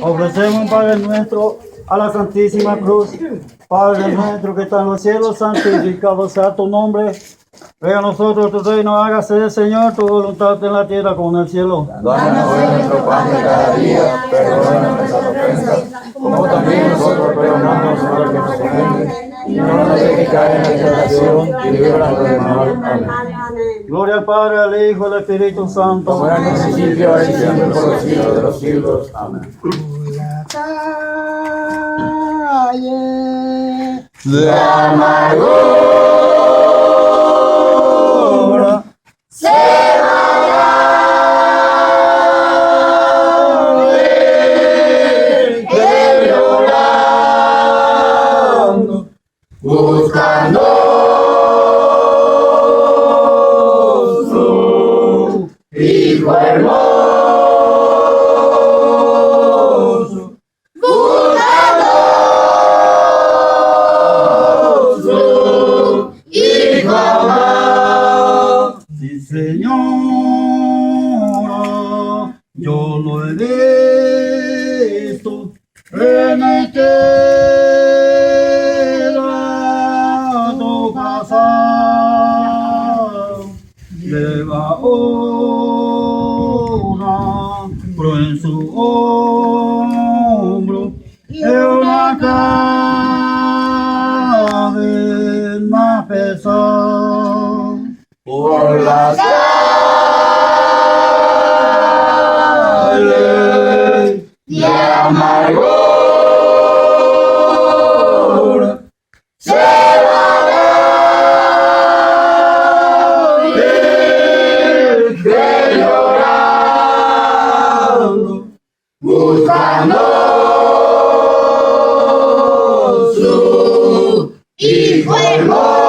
Ofrecemos, Padre nuestro, a la Santísima Cruz. Padre nuestro que está en los cielos, santificado sea tu nombre. Venga a nosotros tu reino, hágase, Señor, tu voluntad en la tierra como en el cielo. Danos hoy nuestro pan de cada día, perdona nuestras ofensas, como también nosotros perdonamos a los que nos ofenden. Y no nos dejes caer en la tentación y líbranos del mal. Amén. Gloria al Padre, al Hijo y al Espíritu Santo. Como era en el principio, ahora y siempre, por los siglos de los siglos. Amén. De amargura se vaya llorando, buscando su Hijo hermoso, buscando su Hijo amado. Sí, Señora, yo lo he visto en este rato pasado. Lleva una cruz en su hombro y una cadena pesada. Por las calles de amargura se va la Virgen llorando, buscando su Hijo hermoso.